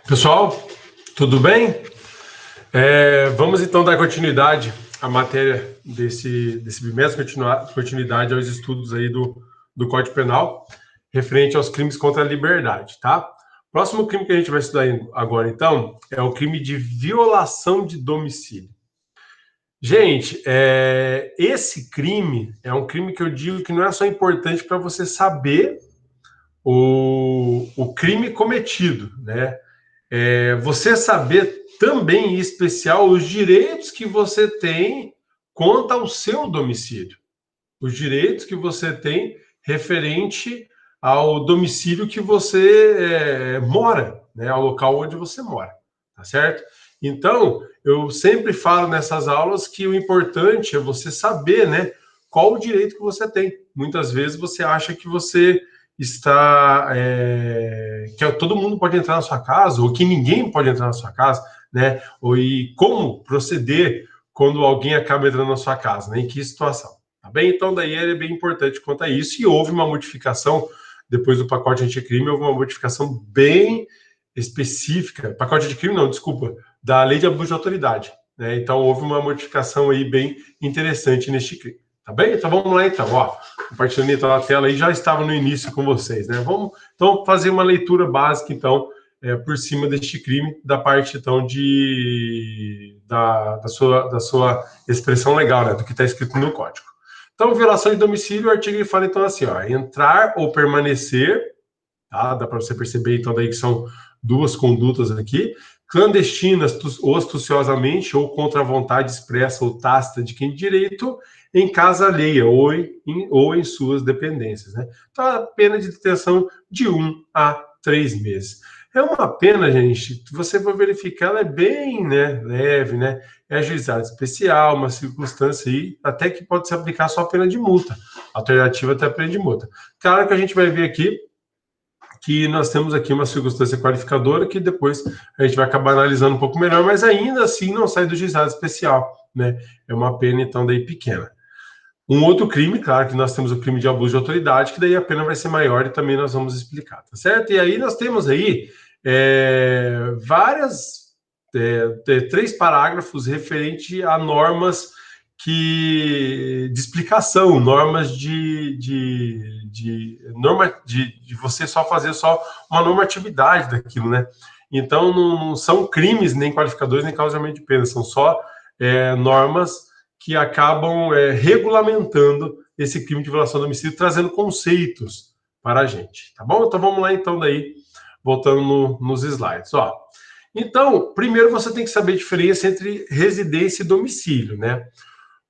Pessoal, tudo bem? Vamos então dar continuidade à matéria desse bimestre, continuidade aos estudos aí do Código Penal, referente aos crimes contra a liberdade, tá? Próximo crime que a gente vai estudar agora, então, é o crime de violação de domicílio. Gente, esse crime é um crime que eu digo que não é só importante para você saber o crime cometido, né? Você saber também, em especial, os direitos que você tem quanto ao seu domicílio. Os direitos que você tem referente ao domicílio que você mora, né? Ao local onde você mora, tá certo? Então, eu sempre falo nessas aulas que o importante é você saber, né? Qual o direito que você tem. Muitas vezes você acha que você que todo mundo pode entrar na sua casa, ou que ninguém pode entrar na sua casa, né? E como proceder quando alguém acaba entrando na sua casa, né? Em que situação? Tá bem? Então, daí é bem importante quanto a isso, e houve uma modificação, depois do pacote anticrime, houve uma modificação bem específica, pacote anticrime não, desculpa, da lei de abuso de autoridade, né? Então, houve uma modificação aí bem interessante neste crime. Tá bem? Então vamos lá então, ó. Compartilhando então a tela aí, já estava no início com vocês, né? Vamos então fazer uma leitura básica então por cima deste crime, da parte então da sua expressão legal, né? Do que está escrito no código. Então, violação de domicílio, o artigo ele fala então assim, ó, entrar ou permanecer, tá? Dá para você perceber então daí que são duas condutas aqui, clandestinas, ostuciosamente ou contra a vontade expressa ou tácita de quem de direito, em casa alheia ou em suas dependências, né? Então, a pena de detenção de 1 a 3 meses. É uma pena, gente, você vai verificar, ela é bem, né, leve, né? É ajuizado especial, uma circunstância aí, até que pode se aplicar só a pena de multa. Alternativa até a pena de multa. Claro que a gente vai ver aqui que nós temos aqui uma circunstância qualificadora que depois a gente vai acabar analisando um pouco melhor, mas ainda assim não sai do juizado especial, né? É uma pena, então, daí pequena. Um outro crime, claro que nós temos o crime de abuso de autoridade, que daí a pena vai ser maior e também nós vamos explicar, tá certo? E aí nós temos aí três parágrafos referente a normas de explicação, normas de você só fazer só uma normatividade daquilo, né? Então não são crimes, nem qualificadores, nem causamento de pena, são só normas que acabam regulamentando esse crime de violação do domicílio, trazendo conceitos para a gente, tá bom? Então vamos lá então daí, voltando nos slides, ó. Então, primeiro você tem que saber a diferença entre residência e domicílio, né?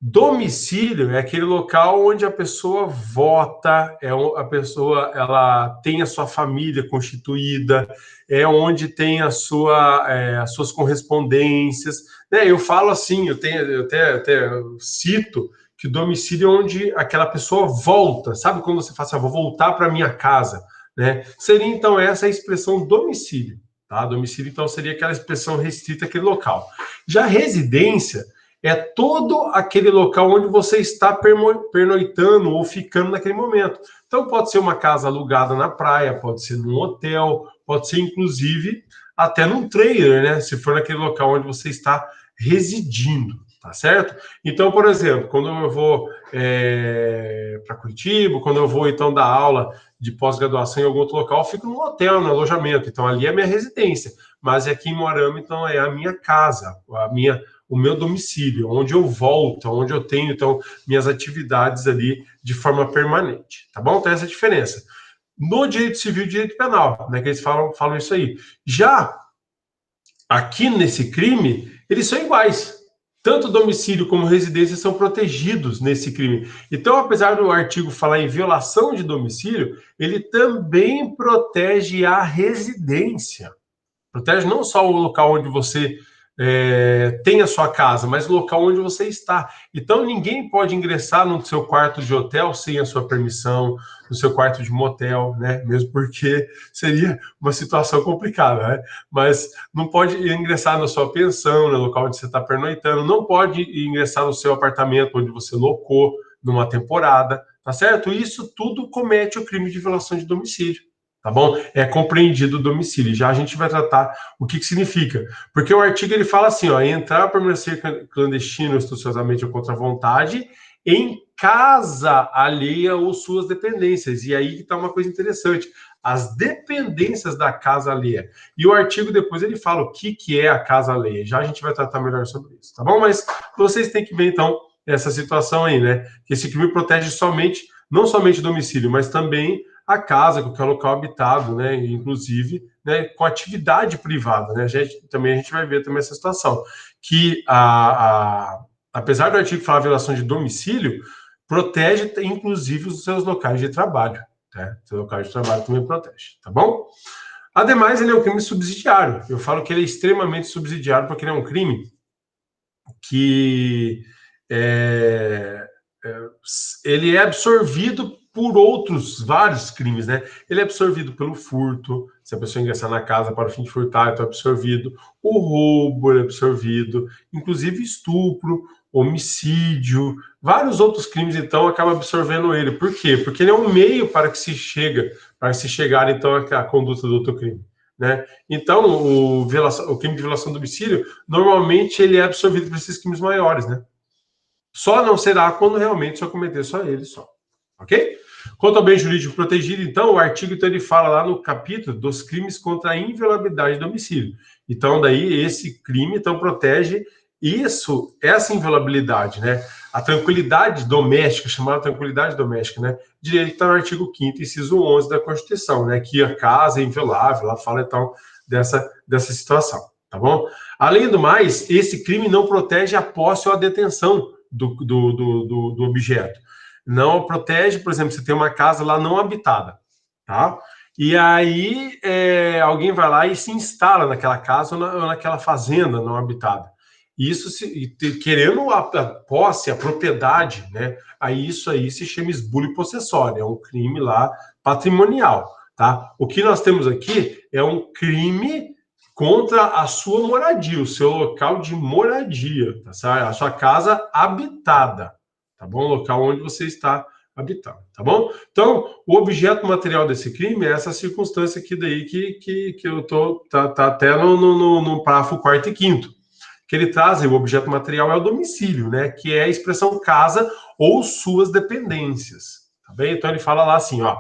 Domicílio é aquele local onde a pessoa vota, a pessoa ela tem a sua família constituída, é onde tem as suas correspondências, né? Eu falo assim, eu até cito que domicílio é onde aquela pessoa volta, sabe quando você fala assim, vou voltar para minha casa, né? Seria então essa a expressão domicílio, tá? Domicílio então seria aquela expressão restrita àquele local. Já residência é todo aquele local onde você está pernoitando ou ficando naquele momento. Então, pode ser uma casa alugada na praia, pode ser num hotel, pode ser, inclusive, até num trailer, né? Se for naquele local onde você está residindo, tá certo? Então, por exemplo, quando eu vou para Curitiba, quando eu vou, então, dar aula de pós-graduação em algum outro local, eu fico num hotel, no alojamento. Então, ali é a minha residência. Mas aqui em Moarama, então, é a minha casa, o meu domicílio, onde eu volto, onde eu tenho, então, minhas atividades ali de forma permanente, tá bom? Então, essa é a diferença. No direito civil e direito penal, né, que eles falam isso aí. Já aqui nesse crime, eles são iguais. Tanto domicílio como residência são protegidos nesse crime. Então, apesar do artigo falar em violação de domicílio, ele também protege a residência. Protege não só o local onde você tem a sua casa, mas o local onde você está. Então, ninguém pode ingressar no seu quarto de hotel sem a sua permissão, no seu quarto de motel, né? Mesmo porque seria uma situação complicada, né? Mas não pode ingressar na sua pensão, no local onde você está pernoitando, não pode ingressar no seu apartamento onde você locou numa temporada, tá certo? Isso tudo comete o crime de violação de domicílio, tá bom? É compreendido o domicílio. Já a gente vai tratar o que significa. Porque o artigo ele fala assim, ó, entrar, permanecer clandestino, institucionalmente ou contra a vontade, em casa alheia ou suas dependências. E aí que está uma coisa interessante. As dependências da casa alheia. E o artigo depois ele fala o que é a casa alheia. Já a gente vai tratar melhor sobre isso, tá bom? Mas vocês têm que ver, então, essa situação aí, né? Que esse crime protege somente, não somente o domicílio, mas também a casa, que é o local habitado, né? Inclusive, né, com atividade privada, né? A gente vai ver também essa situação. Que apesar do artigo falar violação de domicílio, protege inclusive os seus locais de trabalho. Né? Os locais de trabalho também protege, tá bom? Ademais, ele é um crime subsidiário. Eu falo que ele é extremamente subsidiário porque ele é um crime que ele é absorvido por outros vários crimes, né? Ele é absorvido pelo furto, se a pessoa ingressar na casa para o fim de furtar, então é absorvido. O roubo é absorvido, inclusive estupro, homicídio, vários outros crimes, então, acaba absorvendo ele. Por quê? Porque ele é um meio para que se chegar, então, à conduta do outro crime. Né? Então, o crime de violação do domicílio, normalmente ele é absorvido por esses crimes maiores, né? Só não será quando realmente só cometer só ele só. Ok? Quanto ao bem jurídico protegido, então, o artigo então, ele fala lá no capítulo dos crimes contra a inviolabilidade do domicílio. Então, daí, esse crime então protege essa inviolabilidade, né? A tranquilidade doméstica, chamada tranquilidade doméstica, né? Direito que está no artigo 5º, inciso 11 da Constituição, né? Que a casa é inviolável, ela fala então dessa situação, tá bom? Além do mais, esse crime não protege a posse ou a detenção do objeto. Não protege, por exemplo, você tem uma casa lá não habitada, tá? E aí alguém vai lá e se instala naquela casa ou naquela fazenda não habitada. Isso querendo a posse, a propriedade, né? Aí isso aí se chama esbulho possessório, é um crime lá patrimonial, tá? O que nós temos aqui é um crime contra a sua moradia, o seu local de moradia, tá certo? A sua casa habitada, tá bom? O local onde você está habitando, tá bom? Então, o objeto material desse crime é essa circunstância aqui daí que eu tô tá até no parágrafo 4º e 5º, que ele traz, o objeto material é o domicílio, né? Que é a expressão casa ou suas dependências, tá bem? Então ele fala lá assim, ó,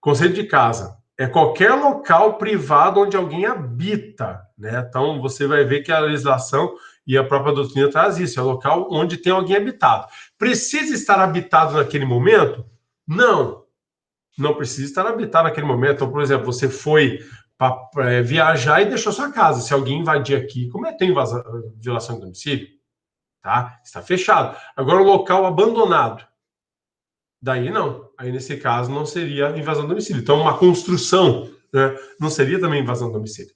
conceito de casa é qualquer local privado onde alguém habita, né? Então você vai ver que a legislação e a própria doutrina traz isso, é local onde tem alguém habitado. Precisa estar habitado naquele momento? Não, não precisa estar habitado naquele momento. Então, por exemplo, você foi para viajar e deixou sua casa. Se alguém invadir aqui, cometeu violação de domicílio, tá? Está fechado. Agora, o local abandonado, daí não. Aí, nesse caso, não seria invasão de domicílio. Então, uma construção, né, não seria também invasão de domicílio.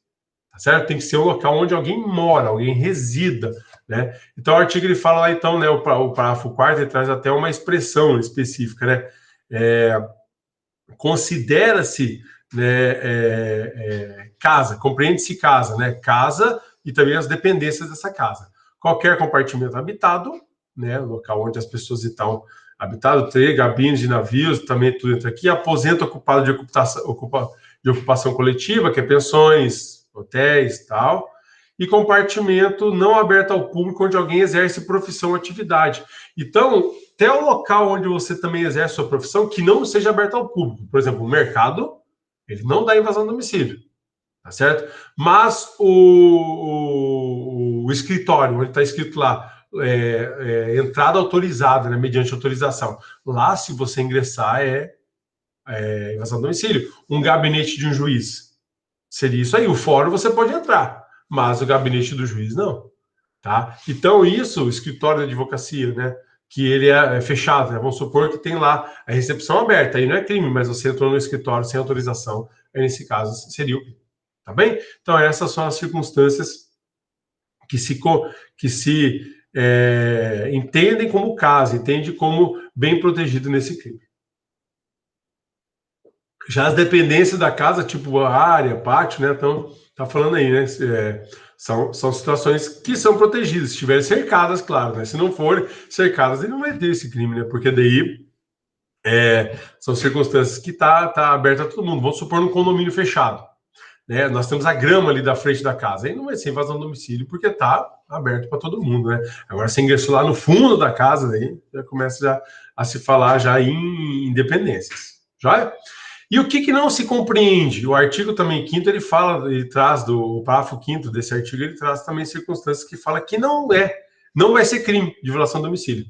Tá certo? Tem que ser um local onde alguém mora, alguém resida, né? Então, o artigo ele fala lá, então, né, o parágrafo 4º, ele traz até uma expressão específica, né? Considera-se, né, casa, compreende-se casa, né? Casa e também as dependências dessa casa. Qualquer compartimento habitado, né? Local onde as pessoas estão habitado, ter gabinas de navios, também tudo entra aqui. Aposento ocupado de ocupação coletiva, que é pensões, hotéis, tal. E compartimento não aberto ao público, onde alguém exerce profissão ou atividade. Então, até o local onde você também exerce sua profissão, que não seja aberto ao público. Por exemplo, o mercado, ele não dá invasão de domicílio, tá certo? Mas o escritório, onde está escrito lá, entrada autorizada, né, mediante autorização. Lá, se você ingressar, é invasão de domicílio. Um gabinete de um juiz seria isso aí. O fórum você pode entrar, mas o gabinete do juiz não. Tá? Então, isso, o escritório de advocacia, né? Que ele é fechado, né? Vamos supor que tem lá a recepção aberta, aí não é crime, mas você entrou no escritório sem autorização, aí nesse caso seria o crime. Tá bem? Então, essas são as circunstâncias que se entendem como caso, entende como bem protegido nesse crime. Já as dependências da casa, tipo a área, pátio, né? Então, tá falando aí, né? São situações que são protegidas, se estiverem cercadas, claro, né? Se não forem cercadas, ele não vai ter esse crime, né? Porque daí São circunstâncias que tá aberta a todo mundo. Vamos supor num condomínio fechado, né? Nós temos a grama ali da frente da casa. Aí não vai ser invasão do domicílio, porque tá aberto para todo mundo, né? Agora, você ingressou lá no fundo da casa, aí já começa a se falar já em independências. Joia? E o que não se compreende? O artigo também quinto, ele fala, ele traz o parágrafo quinto desse artigo, ele traz também circunstâncias que fala que não vai ser crime de violação do domicílio.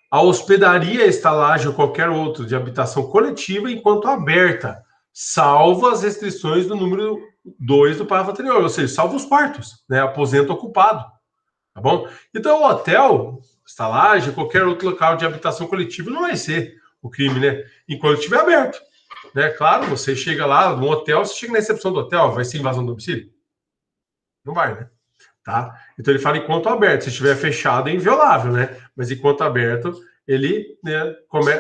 A hospedaria, estalagem ou qualquer outro de habitação coletiva enquanto aberta, salvo as restrições do número 2 do parágrafo anterior, ou seja, salvo os quartos, né? Aposento ocupado, tá bom? Então, o hotel, estalagem, qualquer outro local de habitação coletiva não vai ser o crime, né? Enquanto estiver aberto. Né? Claro, você chega lá no hotel, você chega na recepção do hotel, vai ser invasão do domicílio? Não vai, né? Tá? Então ele fala enquanto aberto. Se estiver fechado, é inviolável, né? Mas enquanto aberto, ele, né,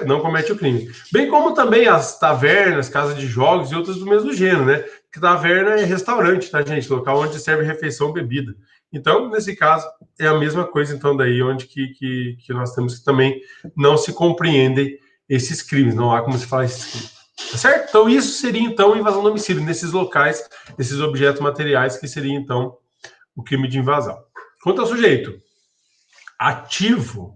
não comete o crime. Bem como também as tavernas, casas de jogos e outras do mesmo gênero, né? Que taverna é restaurante, tá, gente? Local onde serve refeição, bebida. Então, nesse caso, é a mesma coisa, então, daí onde que nós temos que também não se compreendem esses crimes, não há como se falar esses crimes. Tá certo? Então, isso seria, então, invasão do domicílio, nesses locais, esses objetos materiais, que seria, então, o crime de invasão. Quanto ao sujeito, ativo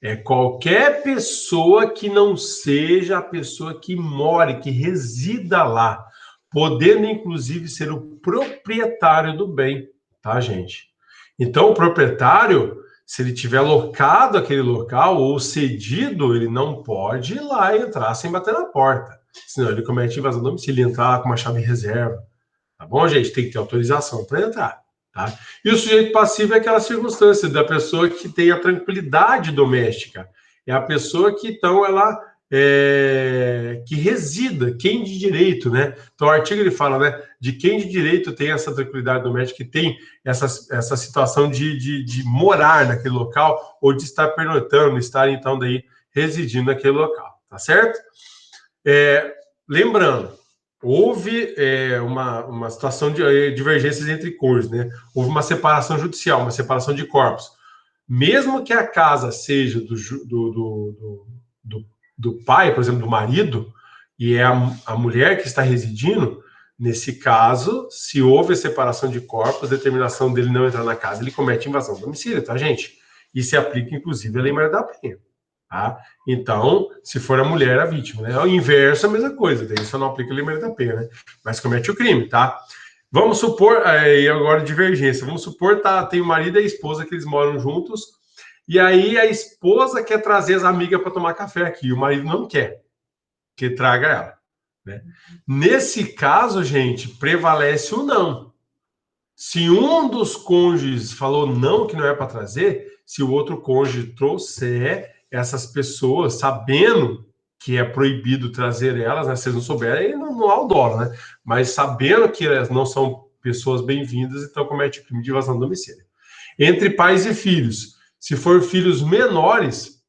é qualquer pessoa que não seja a pessoa que more, que resida lá, podendo, inclusive, ser o proprietário do bem, tá, gente? Então, o proprietário, se ele tiver locado aquele local ou cedido, ele não pode ir lá e entrar sem bater na porta. Senão ele comete invasão do domicílio, entrar lá com uma chave reserva. Tá bom, gente? Tem que ter autorização para entrar. Tá? E o sujeito passivo é aquela circunstância da pessoa que tem a tranquilidade doméstica. É a pessoa que, então, ela que resida, quem de direito, né? Então, o artigo ele fala, né, de quem de direito tem essa tranquilidade doméstica, que tem essa situação de morar naquele local ou de estar pernoitando, estar, então, daí residindo naquele local, tá certo? Lembrando, houve uma situação de divergências entre cônjuges, né? Houve uma separação judicial, uma separação de corpos. Mesmo que a casa seja do pai, por exemplo, do marido, e é a mulher que está residindo, nesse caso, se houve separação de corpos, a determinação dele não entrar na casa, ele comete invasão do domicílio, tá, gente? E se aplica, inclusive, a Lei Maria da Penha. Tá? Então, se for a mulher a vítima, né? O inverso é a mesma coisa, daí só não aplica a Lei Maria da Penha, né? Mas comete o crime, tá? Vamos supor, e agora divergência, vamos supor, tem o marido e a esposa que eles moram juntos, e aí a esposa quer trazer as amigas para tomar café aqui, e o marido não quer que traga ela, né? Nesse caso, gente, prevalece o não. Se um dos cônjuges falou não, que não é para trazer, se o outro cônjuge trouxer essas pessoas, sabendo que é proibido trazer elas, né? Se eles não souberem, não há o dolo, né? Mas sabendo que elas não são pessoas bem-vindas, então comete crime de invasão do domicílio. Entre pais e filhos, se for filhos menores,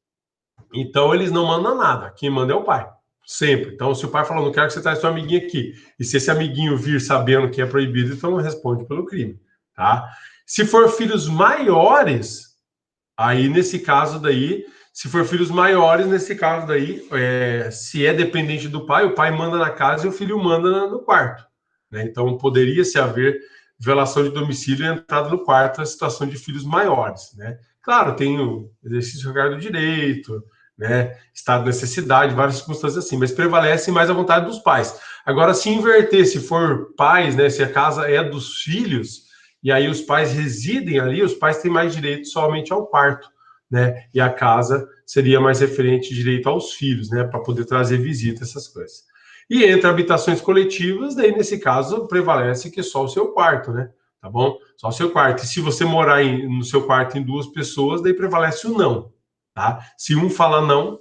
então eles não mandam nada, quem manda é o pai, sempre. Então, se o pai falou, não quero que você traga seu amiguinho aqui, e se esse amiguinho vir sabendo que é proibido, então responde pelo crime, tá? Se for filhos maiores, aí nesse caso daí, se for filhos maiores, nesse caso daí, se é dependente do pai, o pai manda na casa e o filho manda no quarto, né? Então, poderia-se haver violação de domicílio e entrada no quarto na situação de filhos maiores, né? Claro, tem o exercício do direito, né? Estado de necessidade, várias circunstâncias assim, mas prevalece mais a vontade dos pais. Agora, se inverter, se for pais, né? Se a casa é dos filhos, e aí os pais residem ali, os pais têm mais direito somente ao quarto, né? E a casa seria mais referente direito aos filhos, né? Para poder trazer visita, essas coisas. E entre habitações coletivas, daí nesse caso prevalece que só o seu quarto, né? Tá bom? Só o seu quarto. E se você morar no seu quarto em duas pessoas, daí prevalece o não, tá? Se um falar não,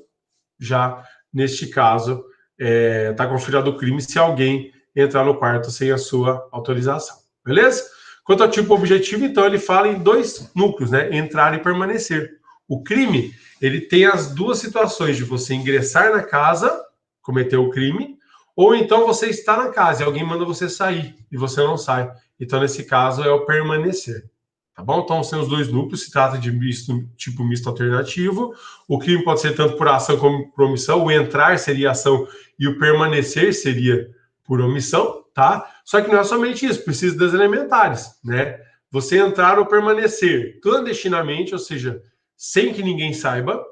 já neste caso tá configurado o crime se alguém entrar no quarto sem a sua autorização, beleza? Quanto ao tipo objetivo, então ele fala em dois núcleos, né? Entrar e permanecer. O crime, ele tem as duas situações de você ingressar na casa, cometer o crime, ou então você está na casa e alguém manda você sair e você não sai. Então, nesse caso, é o permanecer. tá bom? Então, são os dois núcleos, se trata de tipo misto alternativo. O crime pode ser tanto por ação como por omissão. O entrar seria ação e o permanecer seria por omissão, tá? Só que não é somente isso, precisa das elementares, né? Você entrar ou permanecer clandestinamente, ou seja, sem que ninguém saiba,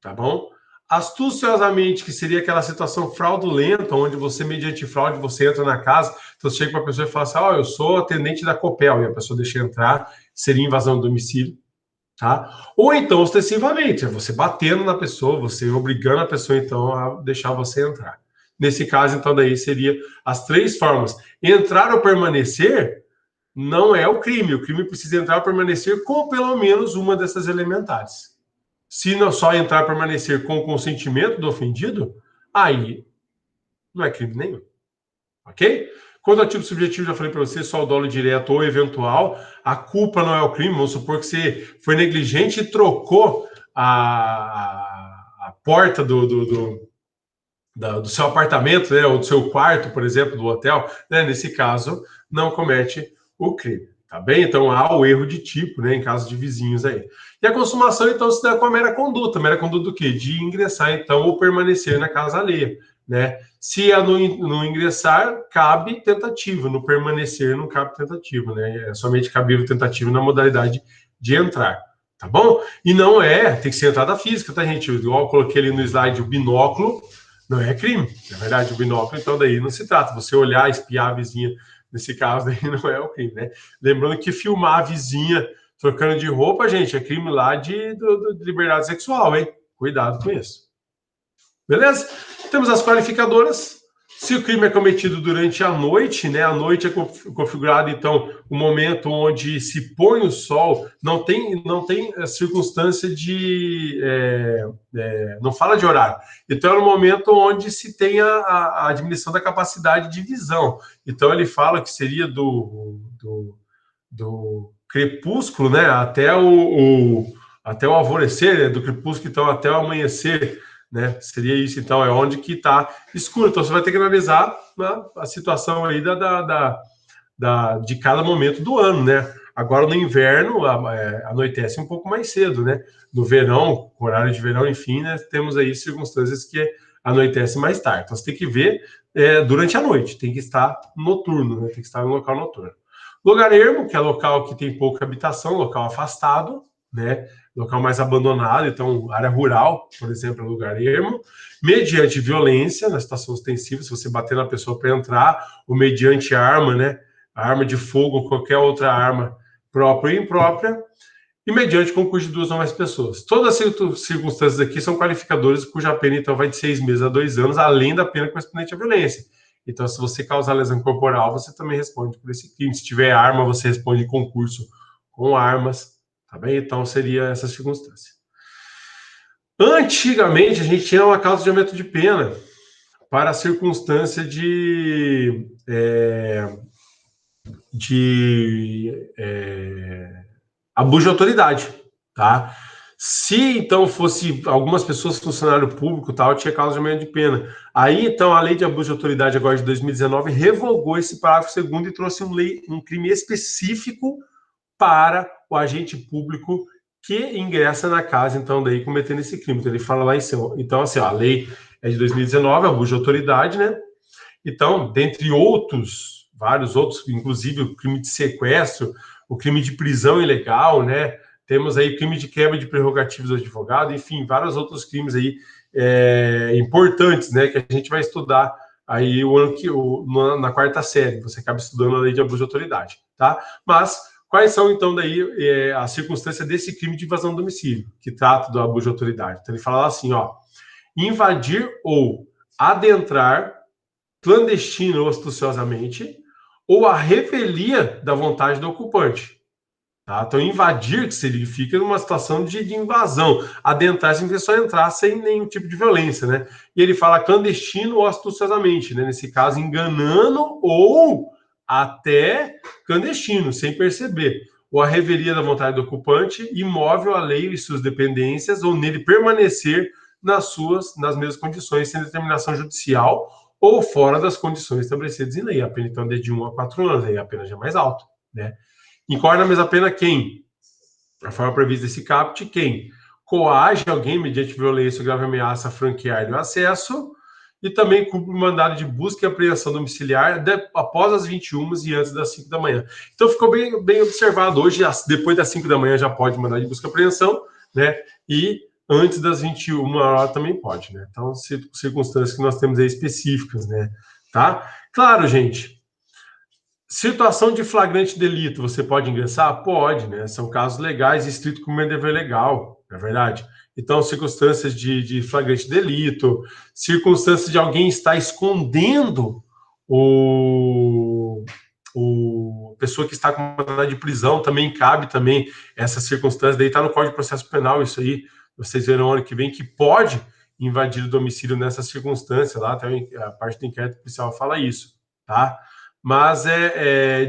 tá bom? Astuciosamente, que seria aquela situação fraudulenta, onde você, mediante fraude, você entra na casa, então você chega para a pessoa e fala assim, eu sou atendente da Copel, e a pessoa deixa entrar, seria invasão do domicílio, tá? Ou então, ostensivamente, é você batendo na pessoa, você obrigando a pessoa, então, a deixar você entrar. Nesse caso, então, daí seria as três formas. Entrar ou permanecer não é o crime precisa entrar ou permanecer com pelo menos uma dessas elementares. Se não só entrar e permanecer com o consentimento do ofendido, aí não é crime nenhum. Ok? Quando ao tipo subjetivo, já falei para você, só o dolo direto ou eventual, a culpa não é o crime. Vamos supor que você foi negligente e trocou a porta do seu apartamento, né, ou do seu quarto, por exemplo, do hotel. Né? Nesse caso, não comete o crime. Tá bem? Então há o erro de tipo, né, em caso de vizinhos aí. E a consumação, então, se dá com a mera conduta. Mera conduta do quê? De ingressar, então, ou permanecer na casa alheia, né? Se a no ingressar, cabe tentativa. No permanecer, não cabe tentativa, né? É somente cabível tentativa na modalidade de entrar, tá bom? E não tem que ser entrada física, tá, gente? Igual eu coloquei ali no slide o binóculo, não é crime. Na verdade, o binóculo, então, daí não se trata. Você olhar, espiar a vizinha, nesse caso, daí não é o crime, né? Lembrando que filmar a vizinha trocando de roupa, gente, é crime lá de liberdade sexual, hein? Cuidado com isso. Beleza? Temos as qualificadoras. Se o crime é cometido durante a noite, né? A noite é configurado, então, o momento onde se põe o sol, não tem circunstância de... não fala de horário. Então, é no momento onde se tem a diminuição da capacidade de visão. Então, ele fala que seria do crepúsculo, né? Até o alvorecer, né? Do crepúsculo, então, até o amanhecer, né? Seria isso, então, é onde que está escuro. Então, você vai ter que analisar, né, a situação aí de cada momento do ano, né? Agora, no inverno, anoitece um pouco mais cedo, né? No verão, horário de verão, enfim, né? Temos aí circunstâncias que anoitece mais tarde. Então, você tem que ver durante a noite, tem que estar noturno, né? Tem que estar no local noturno. Lugar ermo, que é local que tem pouca habitação, local afastado, né? Local mais abandonado, então área rural, por exemplo, é lugar ermo. Mediante violência, na situação ostensiva, se você bater na pessoa para entrar, ou mediante arma, né? Arma de fogo ou qualquer outra arma própria e imprópria, e mediante concurso de 2 ou mais pessoas. Todas as circunstâncias aqui são qualificadores cuja pena, então, vai de 6 meses a 2 anos, além da pena correspondente à violência. Então, se você causar lesão corporal, você também responde por esse crime. Se tiver arma, você responde concurso com armas, tá bem? Então, seria essa circunstância. Antigamente, a gente tinha uma causa de aumento de pena para a circunstância de abuso de autoridade, tá? Se, então, fosse algumas pessoas, funcionário público, tal, tinha causa de aumento de pena. Aí, então, a lei de abuso de autoridade, agora de 2019, revogou esse parágrafo 2º e trouxe um crime específico para o agente público que ingressa na casa, então, daí, cometendo esse crime. Então, ele fala lá em cima. Então, assim, a lei é de 2019, abuso de autoridade, né? Então, dentre outros, vários outros, inclusive o crime de sequestro, o crime de prisão ilegal, né? Temos aí crime de quebra de prerrogativas do advogado, enfim, vários outros crimes aí importantes, né? Que a gente vai estudar aí na 4ª série. Você acaba estudando a lei de abuso de autoridade, tá? Mas quais são, então, daí a circunstância desse crime de invasão do domicílio, que trata do abuso de autoridade? Então, ele fala assim, invadir ou adentrar clandestino ou astuciosamente, ou a revelia da vontade do ocupante. Tá? Então, invadir, que significa uma situação de invasão. Adentrar significa só entrar sem nenhum tipo de violência, né? E ele fala clandestino ou astuciosamente, né? Nesse caso, enganando ou até clandestino, sem perceber. Ou a revelia da vontade do ocupante, imóvel à lei e suas dependências, ou nele permanecer nas mesmas condições, sem determinação judicial, ou fora das condições estabelecidas em lei. A pena, então, é de 1 a 4 anos, aí a pena já é mais alta, né? Incorre na mesma pena quem? A forma prevista desse caput, quem coage alguém mediante violência ou grave ameaça a franquear o acesso e também cumpre o mandado de busca e apreensão domiciliar após as 21 e antes das 5 da manhã. Então ficou bem observado. Hoje, depois das 5 da manhã, já pode mandar de busca e apreensão, né? E antes das 21 horas também pode, né? Então, circunstâncias que nós temos aí específicas, né? Tá? Claro, gente. Situação de flagrante delito, você pode ingressar? Pode, né? São casos legais, estrito como é dever legal, não é verdade? Então, circunstâncias de flagrante delito, circunstâncias de alguém estar escondendo o pessoa que está com mandado de prisão, também cabe também essa circunstância, daí está no Código de Processo Penal isso aí, vocês verão ano que vem que pode invadir o domicílio nessa circunstância, lá até a parte do inquérito policial fala isso, tá? Mas,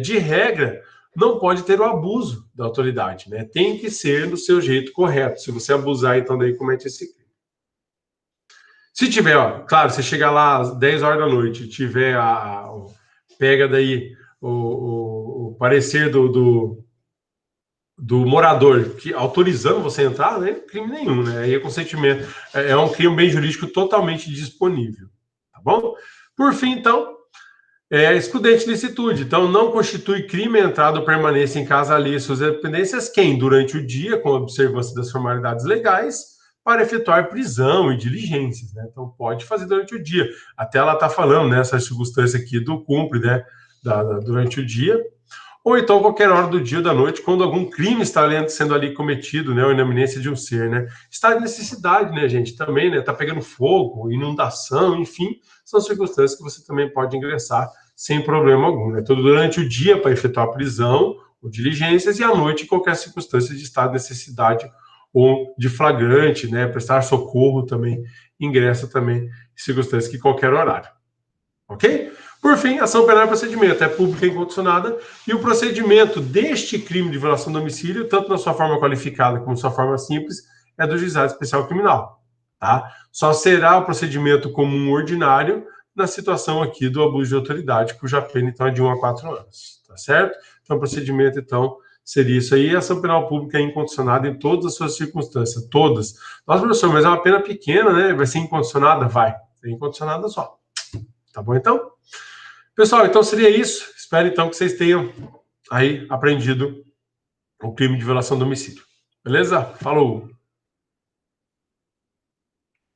de regra, não pode ter o abuso da autoridade, né? Tem que ser do seu jeito correto. Se você abusar, então daí comete esse crime. Se tiver, ó, claro, você chegar lá às 10 horas da noite, tiver pega daí o parecer do morador que autorizando você a entrar, não é crime nenhum, né? Aí é consentimento, é um crime bem jurídico totalmente disponível, tá bom? Por fim, então, excludente de licitude. Então, não constitui crime a entrada ou permanência em casa alheia suas dependências quem, durante o dia, com observância das formalidades legais, para efetuar prisão e diligências, né? Então, pode fazer durante o dia. Até ela está falando, né, essa circunstância aqui do cumpre, né, durante o dia, ou então qualquer hora do dia ou da noite, quando algum crime está sendo ali cometido, né, ou na iminência de um ser, né? Está de necessidade, né, gente, também, né, está pegando fogo, inundação, enfim, são circunstâncias que você também pode ingressar sem problema algum, né? Tudo durante o dia para efetuar a prisão ou diligências e à noite qualquer circunstância de estado de necessidade ou de flagrante, né, prestar socorro também, ingressa também em circunstâncias que qualquer horário. Ok? Por fim, ação penal e procedimento é pública e incondicionada e o procedimento deste crime de violação do domicílio, tanto na sua forma qualificada como na sua forma simples, é do Juizado Especial Criminal, tá? Só será o procedimento comum ordinário na situação aqui do abuso de autoridade, cuja pena, então, é de 1 a 4 anos, tá certo? Então, o procedimento, então, seria isso aí. A ação penal pública é incondicionada em todas as suas circunstâncias, todas. Nossa, professor, mas é uma pena pequena, né? Vai ser incondicionada? Vai. É incondicionada só. Tá bom, então? Pessoal, então seria isso. Espero, então, que vocês tenham aí aprendido o crime de violação do domicílio. Beleza? Falou!